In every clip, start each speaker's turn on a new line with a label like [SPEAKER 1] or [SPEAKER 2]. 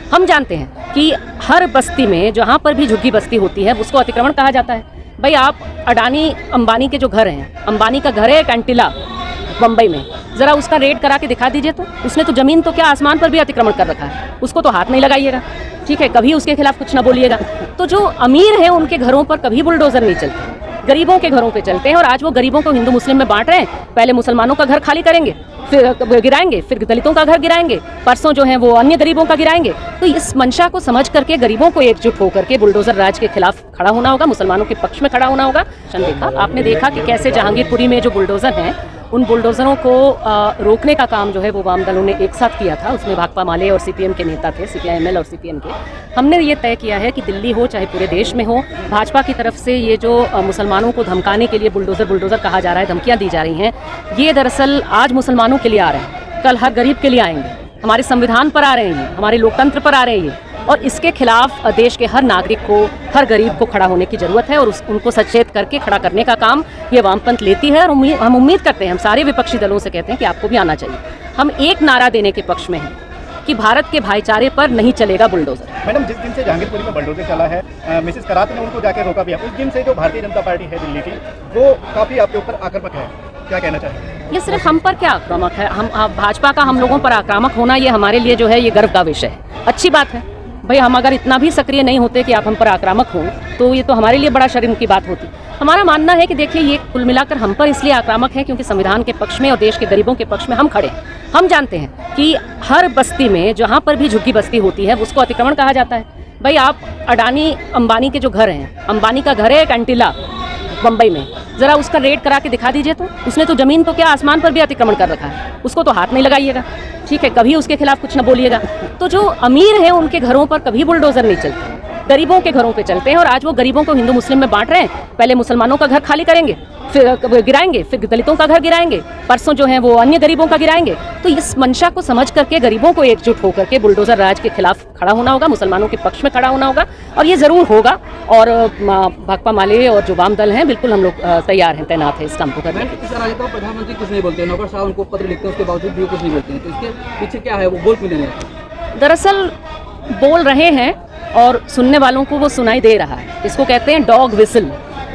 [SPEAKER 1] हम जानते हैं कि हर बस्ती में जहाँ पर भी झुग्गी बस्ती होती है उसको अतिक्रमण कहा जाता है। भाई आप अडानी अंबानी के जो घर हैं, अंबानी का घर है एक एंटिला बम्बई में, ज़रा उसका रेट करा के दिखा दीजिए। तो उसने तो ज़मीन तो क्या आसमान पर भी अतिक्रमण कर रखा है, उसको तो हाथ नहीं लगाइएगा, ठीक है, कभी उसके खिलाफ कुछ ना बोलिएगा। तो जो अमीर हैं उनके घरों पर कभी बुलडोज़र नहीं चलते, गरीबों के घरों पे चलते हैं। और आज वो गरीबों को हिंदू मुस्लिम में बांट रहे हैं। पहले मुसलमानों का घर खाली करेंगे, फिर गिराएंगे, फिर दलितों का घर गिराएंगे, परसों जो है वो अन्य गरीबों का गिराएंगे। तो इस मंशा को समझ करके गरीबों को एकजुट होकर के बुलडोज़र राज के खिलाफ खड़ा होना होगा, मुसलमानों के पक्ष में खड़ा होना होगा। देखा आपने देखा कि कैसे जहांगीरपुरी में जो बुलडोज़र हैं उन बुलडोज़रों को रोकने का काम जो है वो वाम दलों ने एक साथ किया था। उसमें भाकपा माले और सीपीएम के नेता थे, सीपीआईएमएल और सीपीएम के। हमने ये तय किया है कि दिल्ली हो चाहे पूरे देश में हो, भाजपा की तरफ से ये जो मुसलमानों को धमकाने के लिए बुलडोज़र कहा जा रहा है, धमकियाँ दी जा रही हैं, ये दरअसल आज मुसलमानों के लिए आ रहे हैं, कल हर गरीब के लिए आएंगे, हमारे संविधान पर आ रहे हैं, हमारे लोकतंत्र पर आ रहे हैं। और इसके खिलाफ देश के हर नागरिक को, हर गरीब को खड़ा होने की ज़रूरत है और उनको सचेत करके खड़ा करने का काम ये वामपंथ लेती है। और हम उम्मीद करते हैं, हम सारे विपक्षी दलों से कहते हैं कि आपको भी आना चाहिए। हम एक नारा देने के पक्ष में हैं कि भारत के भाईचारे पर नहीं चलेगा बुलडोज़र।
[SPEAKER 2] मैडम, जिस दिन से जहांगीरपुरी में बुलडोज़र चला है, मिसेस करात ने उनको जाके रोका भी है, उस दिन से जो भारतीय जनता पार्टी है दिल्ली की, वो काफ़ी आपके ऊपर आक्रामक है, क्या कहना चाहेंगे?
[SPEAKER 1] ये सिर्फ हम पर क्या आक्रामक है, हम भाजपा का हम लोगों पर आक्रामक होना ये हमारे लिए जो है ये गर्व का विषय है, अच्छी बात है। भाई हम अगर इतना भी सक्रिय नहीं होते कि आप हम पर आक्रामक हों तो ये तो हमारे लिए बड़ा शर्म की बात होती। हमारा मानना है कि देखिए ये कुल मिलाकर हम पर इसलिए आक्रामक है क्योंकि संविधान के पक्ष में और देश के गरीबों के पक्ष में हम खड़े हैं। हम जानते हैं कि हर बस्ती में जहाँ पर भी झुग्गी बस्ती होती है उसको अतिक्रमण कहा जाता है। भाई आप अडानी अंबानी के जो घर हैं, अंबानी का घर है एक एंटिला बम्बई में, ज़रा उसका रेट करा के दिखा दीजिए। तो उसने तो ज़मीन तो क्या आसमान पर भी अतिक्रमण कर रखा है, उसको तो हाथ नहीं लगाइएगा, ठीक है, कभी उसके खिलाफ कुछ ना बोलिएगा। तो जो अमीर हैं उनके घरों पर कभी बुलडोज़र नहीं चलते, गरीबों के घरों पे चलते हैं। और आज वो गरीबों को हिंदू मुस्लिम में बांट रहे हैं। पहले मुसलमानों का घर खाली करेंगे, फिर गिराएंगे, फिर दलितों का घर गिराएंगे, परसों जो है वो अन्य गरीबों का गिराएंगे। तो इस मंशा को समझ करके गरीबों को एकजुट होकर के बुलडोज़र राज के खिलाफ खड़ा होना होगा, मुसलमानों के पक्ष में खड़ा होना होगा, और ये ज़रूर होगा। और भाकपा माले और जो वाम दल हैं, बिल्कुल हम लोग तैयार हैं, तैनात हैं इस काम को करने के।
[SPEAKER 3] प्रधानमंत्री कुछ नहीं बोलते, नौकर साहब उनको पत्र लिखते हैं, उसके बावजूद भी कुछ नहीं बोलते हैं, तो इसके पीछे क्या है, वो बोल क्यों नहीं रहे?
[SPEAKER 1] दरअसल बोल रहे हैं और सुनने वालों को वो सुनाई दे रहा है। इसको कहते हैं डॉग विसल,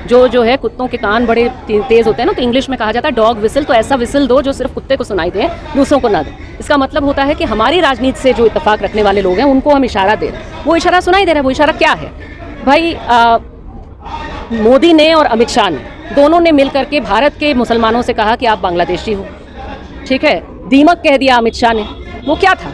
[SPEAKER 1] जो है कुत्तों के कान बड़े तेज़ होते हैं ना, तो इंग्लिश में कहा जाता है डॉग विसल। तो ऐसा विसल दो जो सिर्फ कुत्ते को सुनाई दे, दूसरों को ना दे। इसका मतलब होता है कि हमारी राजनीति से जो इत्तेफाक रखने वाले लोग हैं उनको हम इशारा दे रहे हैं, वो इशारा सुनाई दे रहा है। वो इशारा क्या है भाई? मोदी ने और अमित शाह ने दोनों ने मिलकर के भारत के मुसलमानों से कहा कि आप बांग्लादेशी हो, ठीक है, दीमक कह दिया अमित शाह ने। वो क्या था?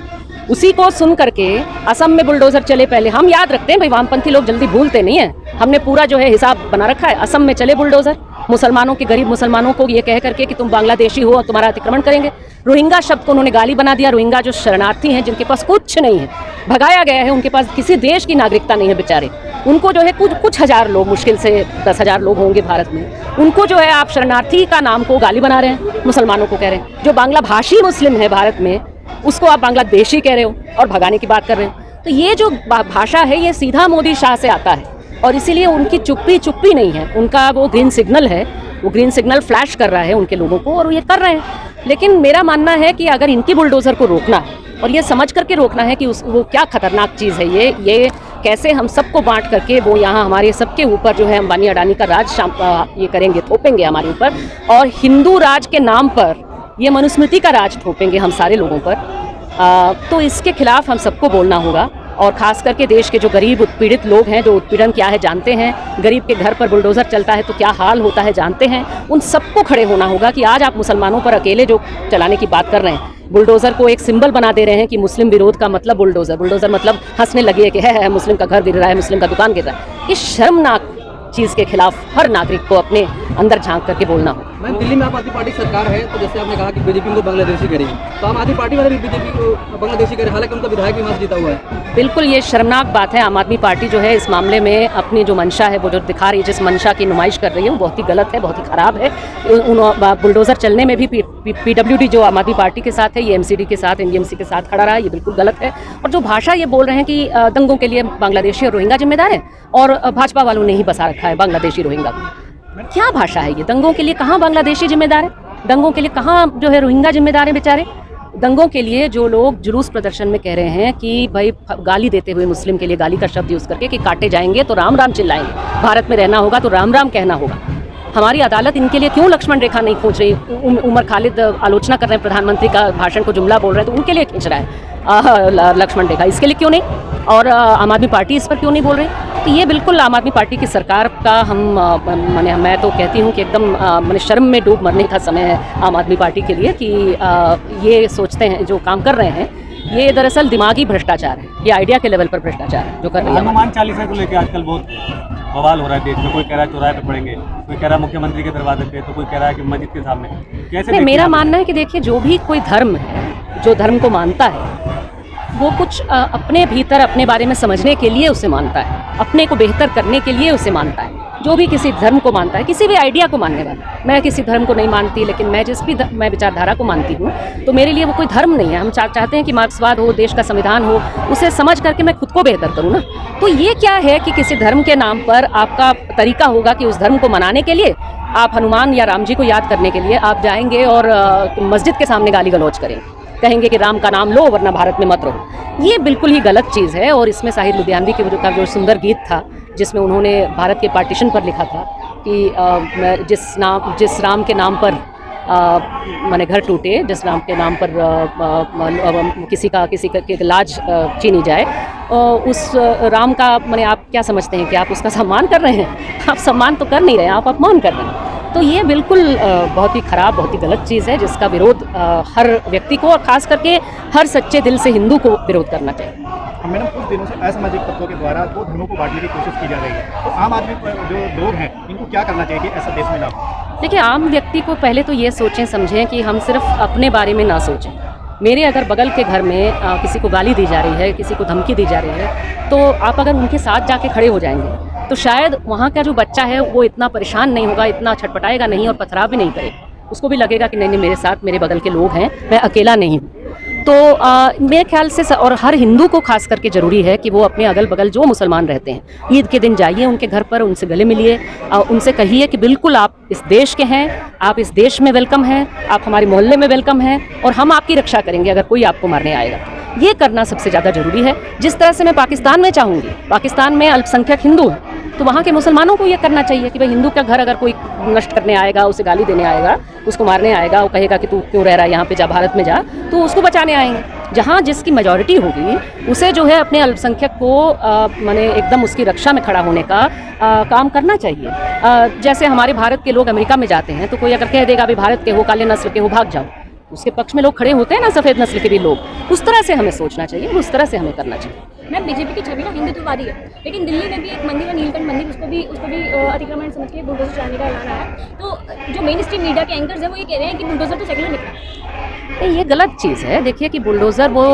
[SPEAKER 1] उसी को सुन करके असम में बुलडोज़र चले। पहले हम याद रखते हैं भाई, वामपंथी लोग जल्दी भूलते नहीं हैं, हमने पूरा जो है हिसाब बना रखा है। असम में चले बुलडोज़र, मुसलमानों के, गरीब मुसलमानों को ये कह करके कि तुम बांग्लादेशी हो और तुम्हारा अतिक्रमण करेंगे। रोहिंगा शब्द को उन्होंने गाली बना दिया। रोहिंगा जो शरणार्थी हैं, जिनके पास कुछ नहीं है, भगाया गया है, उनके पास किसी देश की नागरिकता नहीं है बेचारे, उनको जो है कुछ हज़ार लोग, मुश्किल से 10,000 लोग होंगे भारत में, उनको जो है आप शरणार्थी का नाम को गाली बना रहे हैं, मुसलमानों को कह रहे हैं। जो बांग्ला भाषी मुस्लिम है भारत में, उसको आप बांग्लादेशी कह रहे हो और भगाने की बात कर रहे हो। तो ये जो भाषा है ये सीधा मोदी शाह से आता है, और इसीलिए उनकी चुप्पी नहीं है, उनका वो ग्रीन सिग्नल है, वो ग्रीन सिग्नल फ्लैश कर रहा है उनके लोगों को, और ये कर रहे हैं। लेकिन मेरा मानना है कि अगर इनकी बुलडोज़र को रोकना है और ये समझ करके रोकना है कि वो क्या खतरनाक चीज़ है, ये कैसे हम सबको बांट करके वो यहाँ हमारे सबके ऊपर जो है अंबानी अडानी का राज ये करेंगे, थोपेंगे हमारे ऊपर, और हिंदू राज के नाम पर ये मनुस्मृति का राज थोपेंगे हम सारे लोगों पर। तो इसके खिलाफ हम सबको बोलना होगा, और ख़ास करके देश के जो गरीब उत्पीड़ित लोग हैं, जो उत्पीड़न क्या है जानते हैं, गरीब के घर पर बुलडोज़र चलता है तो क्या हाल होता है जानते हैं, उन सबको खड़े होना होगा कि आज आप मुसलमानों पर अकेले जो चलाने की बात कर रहे हैं, बुलडोज़र को एक सिंबल बना दे रहे हैं कि मुस्लिम विरोध का मतलब बुलडोज़र मतलब हंसने लगी कि है मुस्लिम का घर गिर रहा है, मुस्लिम का दुकान गिर रहा है। इस शर्मनाक चीज़ के खिलाफ हर नागरिक को अपने अंदर झांक करके बोलना हो।
[SPEAKER 3] मैम, दिल्ली में आम आदमी पार्टी सरकार है, तो जैसे आपने कहा कि बीजेपी को बांग्लादेशी करेगी, तो आम आदमी पार्टी वाले भी बीजेपी को बांग्लादेशी करे, हालांकि उनका विधायक भी वहाँ जीता हुआ है।
[SPEAKER 1] बिल्कुल ये शर्मनाक बात है। आम आदमी पार्टी जो है इस मामले में अपनी जो मंशा है, वो जो दिखा रही है, जिस मंशा की नुमाइश कर रही है, वो बहुत ही गलत है, बहुत ही ख़राब है। बुलडोज़र चलने में भी PWD जो आम आदमी पार्टी के साथ है, ये MCD के साथ, NDMC के साथ खड़ा रहा, ये बिल्कुल गलत है। और जो भाषा ये बोल रहे हैं कि दंगों के लिए बांग्लादेशी और रोहिंगा जिम्मेदार हैं, और भाजपा वालों ने ही बसा रखा है बांग्लादेशी रोहिंगा को। क्या भाषा है ये? दंगों के लिए कहाँ बांग्लादेशी जिम्मेदार है? दंगों के लिए कहाँ जो है रोहिंगा जिम्मेदार है बेचारे? दंगों के लिए जो लोग जुलूस प्रदर्शन में कह रहे हैं कि भाई गाली देते हुए मुस्लिम के लिए गाली का शब्द यूज़ करके कि काटे जाएंगे तो राम राम चिल्लाएंगे, भारत में रहना होगा तो राम राम कहना होगा, हमारी अदालत इनके लिए क्यों लक्ष्मण रेखा नहीं खींच रही? उमर खालिद आलोचना कर रहे हैं प्रधानमंत्री का भाषण को, जुमला बोल रहे हैं तो उनके लिए खींच रहा है लक्ष्मण रेखा, इसके लिए क्यों नहीं? और आम आदमी पार्टी इस पर क्यों नहीं बोल रही? तो ये बिल्कुल आम आदमी पार्टी की सरकार का मैं तो कहती हूँ कि एकदम शर्म में डूब मरने का समय है आम आदमी पार्टी के लिए कि ये सोचते हैं जो काम कर रहे हैं ये दरअसल दिमागी भ्रष्टाचार है, ये आइडिया के लेवल पर भ्रष्टाचार है जो कर रहे हैं।
[SPEAKER 4] हनुमान चालीसा को लेकर आजकल बहुत बवाल हो रहा है देश में, कोई कह रहा है चौराहे पे पड़ेंगे, कोई कह रहा है मुख्यमंत्री के दरवाजे पे, तो कोई कह रहा है कि मस्जिद के सामने। कैसे?
[SPEAKER 1] मेरा मानना है कि देखिए जो भी कोई धर्म है, जो धर्म को मानता है वो कुछ अपने भीतर अपने बारे में समझने के लिए उसे मानता है, अपने को बेहतर करने के लिए उसे मानता है। जो भी किसी धर्म को मानता है, किसी भी आइडिया को मानने वाला, मैं किसी धर्म को नहीं मानती लेकिन मैं जिस भी मैं विचारधारा को मानती हूँ तो मेरे लिए वो कोई धर्म नहीं है। हम चाहते हैं कि मार्क्सवाद हो, देश का संविधान हो, उसे समझ करके मैं खुद को बेहतर करूँ ना। तो ये क्या है कि किसी धर्म के नाम पर आपका तरीका होगा कि उस धर्म को मनाने के लिए आप हनुमान या राम जी को याद करने के लिए आप जाएंगे और मस्जिद के सामने गाली गलौज करेंगे, कहेंगे कि राम का नाम लो वरना भारत में मत रहो। ये बिल्कुल ही गलत चीज़ है। और इसमें साहिर लुधियानवी का जो सुंदर गीत था जिसमें उन्होंने भारत के पार्टीशन पर लिखा था कि जिस राम के नाम पर माने घर टूटे, जिस राम के नाम पर किसी की लाज छीनी जाए, उस राम का माने आप क्या समझते हैं कि आप उसका सम्मान कर रहे हैं? आप सम्मान तो कर नहीं रहे हैं, आप अपमान कर रहे हैं। तो ये बिल्कुल बहुत ही ख़राब, बहुत ही गलत चीज़ है जिसका विरोध हर व्यक्ति को और ख़ास करके हर सच्चे दिल से हिंदू को विरोध करना चाहिए।
[SPEAKER 2] मैडम कुछ दिनों से असामाजिक तत्वों के द्वारा दो धर्मों को बांटने की कोशिश की जा रही है, तो आम आदमी जो लोग हैं इनको क्या करना चाहिए कि ऐसा देश में ना हो?
[SPEAKER 1] देखिए, आम व्यक्ति को पहले तो ये सोचें समझें कि हम सिर्फ अपने बारे में ना सोचें। मेरे अगर बगल के घर में किसी को गाली दी जा रही है, किसी को धमकी दी जा रही है, तो आप अगर उनके साथ जाके खड़े हो जाएंगे तो शायद वहाँ का जो बच्चा है वो इतना परेशान नहीं होगा, इतना छटपटाएगा नहीं और पथराव भी नहीं करेगा। उसको भी लगेगा कि नहीं मेरे साथ मेरे बगल के लोग हैं, मैं अकेला नहीं हूँ। तो मेरे ख्याल से और हर हिंदू को खास करके ज़रूरी है कि वो अपने अगल बगल जो मुसलमान रहते हैं ईद के दिन जाइए उनके घर पर, उनसे गले मिलिए, उनसे कहिए कि बिल्कुल आप इस देश के हैं, आप इस देश में वेलकम हैं, आप हमारे मोहल्ले में वेलकम हैं और हम आपकी रक्षा करेंगे अगर कोई आपको मारने आएगा। ये करना सबसे ज़्यादा ज़रूरी है। जिस तरह से मैं पाकिस्तान में चाहूँगी, पाकिस्तान में अल्पसंख्यक हिंदू हैं तो वहाँ के मुसलमानों को ये करना चाहिए कि भाई हिंदू का घर अगर कोई नष्ट करने आएगा, उसे गाली देने आएगा, उसको मारने आएगा, वो कहेगा कि तू क्यों रह रहा है यहाँ पे, जा भारत में जा, तो उसको बचाने आएंगे। जहाँ जिसकी मेजॉरिटी होगी उसे जो है अपने अल्पसंख्यक को माने एकदम उसकी रक्षा में खड़ा होने का काम करना चाहिए। जैसे हमारे भारत के लोग अमेरिका में जाते हैं तो कोई अगर कह देगा भाई भारत के हो, काले नस्ल के हो, भाग जाओ, उसके पक्ष में लोग खड़े होते हैं ना, सफ़ेद नस्ल के भी लोग। उस तरह से हमें सोचना चाहिए, उस तरह से हमें करना चाहिए।
[SPEAKER 5] मैम, बीजेपी की छवि ना हिंदुत्ववादी है, लेकिन दिल्ली में भी एक मंदिर है नीलकंठ मंदिर, उसको भी अतिक्रमण समझ के बुलडोजर चलाने का ऐलान आया। तो जो मेन स्ट्रीम मीडिया के एंकर्स हैं वो ये कह रहे हैं कि बुलडोजर तो सेकुलर निकला।
[SPEAKER 1] नहीं, ये गलत चीज़ है। देखिए कि बुलडोज़र वो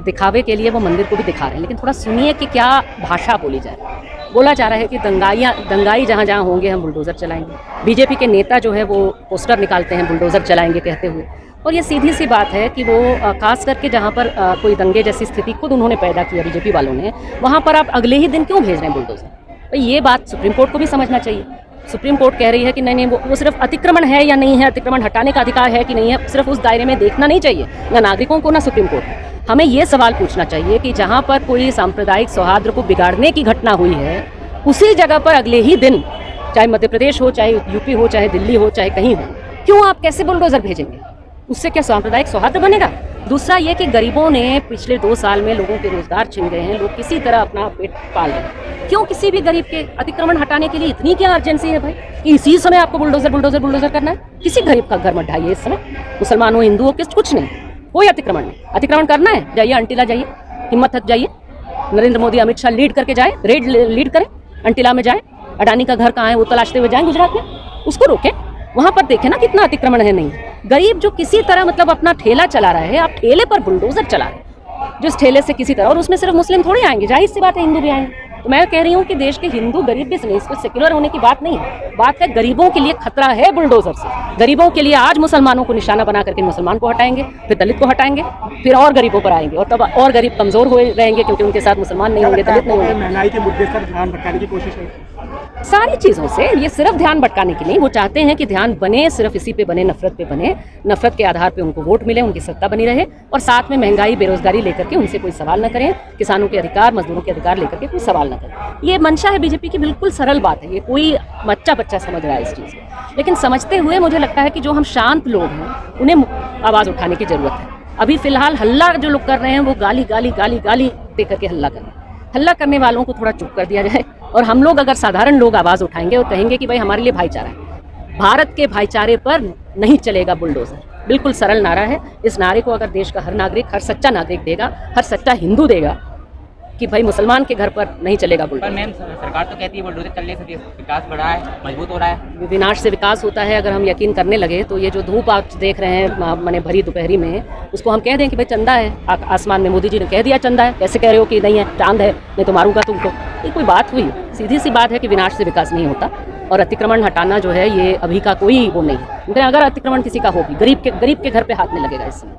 [SPEAKER 1] दिखावे के लिए वो मंदिर को भी दिखा रहे हैं, लेकिन थोड़ा सुनिए कि क्या भाषा बोली जाए। बोला जा रहा है कि दंगाई जहाँ जहाँ होंगे हम बुलडोज़र चलाएंगे। बीजेपी के नेता जो है वो पोस्टर निकालते हैं बुलडोज़र चलाएंगे कहते हुए, और ये सीधी सी बात है कि वो खास करके जहाँ पर कोई दंगे जैसी स्थिति खुद उन्होंने पैदा किया बीजेपी वालों ने, वहाँ पर आप अगले ही दिन क्यों भेज रहे हैं बुलडोज़र? तो ये बात सुप्रीम कोर्ट को भी समझना चाहिए। सुप्रीम कोर्ट कह रही है कि नहीं वो सिर्फ अतिक्रमण है या नहीं है, अतिक्रमण हटाने का अधिकार है कि नहीं है, सिर्फ उस दायरे में देखना नहीं चाहिए ना नागरिकों को ना सुप्रीम कोर्ट को। हमें ये सवाल पूछना चाहिए कि जहाँ पर कोई सांप्रदायिक सौहार्द को बिगाड़ने की घटना हुई है उसी जगह पर अगले ही दिन, चाहे मध्य प्रदेश हो, चाहे यूपी हो, चाहे दिल्ली हो, चाहे कहीं हो, क्यों आप कैसे बुलडोज़र भेजेंगे? उससे क्या सांप्रदायिक सौहार्द बनेगा? दूसरा ये कि गरीबों ने पिछले 2 साल में लोगों के रोजगार छिन गए हैं, लोग किसी तरह अपना पेट पाल रहे हैं। क्यों किसी भी गरीब के अतिक्रमण हटाने के लिए इतनी क्या अर्जेंसी है भाई कि इसी समय आपको बुलडोजर करना है? किसी गरीब का घर मत ढाइए इस समय, मुसलमान हो, हिंदू हो, कुछ नहीं, कोई अतिक्रमण नहीं। अतिक्रमण करना है, जाइए अंटिला, जाइए, हिम्मत है जाइए, नरेंद्र मोदी अमित शाह लीड करके जाए, रेड लीड करें, अंटिला में जाए, अडानी का घर कहाँ है वो तलाशते हुए जाएं गुजरात में, उसको रोकें, वहाँ पर देखें ना कितना अतिक्रमण है। नहीं, गरीब जो किसी तरह मतलब अपना ठेला चला रहा है, आप ठेले पर बुलडोजर चला रहे हैं, जिस ठेले से किसी तरह, और उसमें सिर्फ मुस्लिम थोड़ी आएंगे, जाहिर सी बात है हिंदू भी आएंगे। तो मैं कह रही हूँ कि देश के हिंदू गरीब भी नहीं, इसको सेक्युलर होने की बात नहीं है, बात है गरीबों के लिए खतरा है बुलडोजर से। गरीबों के लिए आज मुसलमानों को निशाना बना करके मुसलमान को हटाएंगे, फिर दलित को हटाएंगे, फिर और गरीबों पर आएंगे, और तब और गरीब कमजोर हुए रहेंगे क्योंकि उनके साथ मुसलमान नहीं होंगे, दलित नहीं होंगे।
[SPEAKER 2] महंगाई के मुद्दे पर ध्यान भटकाने की कोशिश है।
[SPEAKER 1] सारी चीज़ों से। ये सिर्फ ध्यान भटकाने के लिए, वो चाहते हैं कि ध्यान बने सिर्फ इसी पे बने, नफरत पे बने, नफरत के आधार पे उनको वोट मिले, उनकी सत्ता बनी रहे, और साथ में महंगाई बेरोजगारी लेकर के उनसे कोई सवाल न करें, किसानों के अधिकार मजदूरों के अधिकार लेकर के कोई सवाल न करें। ये मंशा है बीजेपी की, बिल्कुल सरल बात है, ये कोई बच्चा समझ रहा है इस चीज़ को। लेकिन समझते हुए मुझे लगता है कि जो हम शांत लोग हैं उन्हें आवाज़ उठाने की ज़रूरत है। अभी फिलहाल हल्ला जो लोग कर रहे हैं वो गाली गाली गाली गाली दे करके हल्ला कर रहे हैं। हल्ला करने वालों को थोड़ा चुप कर दिया जाए, और हम लोग अगर साधारण लोग आवाज़ उठाएंगे और कहेंगे कि भाई हमारे लिए भाईचारा है, भारत के भाईचारे पर नहीं चलेगा बुलडोजर, बिल्कुल सरल नारा है। इस नारे को अगर देश का हर नागरिक, हर सच्चा नागरिक देगा, हर सच्चा हिंदू देगा कि भाई मुसलमान के घर पर नहीं चलेगा
[SPEAKER 6] पर
[SPEAKER 1] बुलडोजर।
[SPEAKER 6] मैम सरकार तो कहती है बुलडोजर चलने से विकास बढ़ा है, मजबूत हो रहा है।
[SPEAKER 1] विनाश से विकास होता है अगर हम यकीन करने लगे तो। ये जो धूप आप देख रहे हैं मैंने भरी दोपहरी में, उसको हम कह दें कि भाई चंदा है आसमान में, मोदी जी ने कह दिया चंदा है, कैसे कह रहे हो कि नहीं है, चांद है, नहीं तो मारूंगा तुमको। ये कोई बात हुई? सीधी सी बात है कि विनाश से विकास नहीं होता, और अतिक्रमण हटाना जो है ये अभी का कोई वो नहीं है। लेकिन अगर अतिक्रमण किसी का हो भी, गरीब के घर पे हाथ में लगेगा इस समय।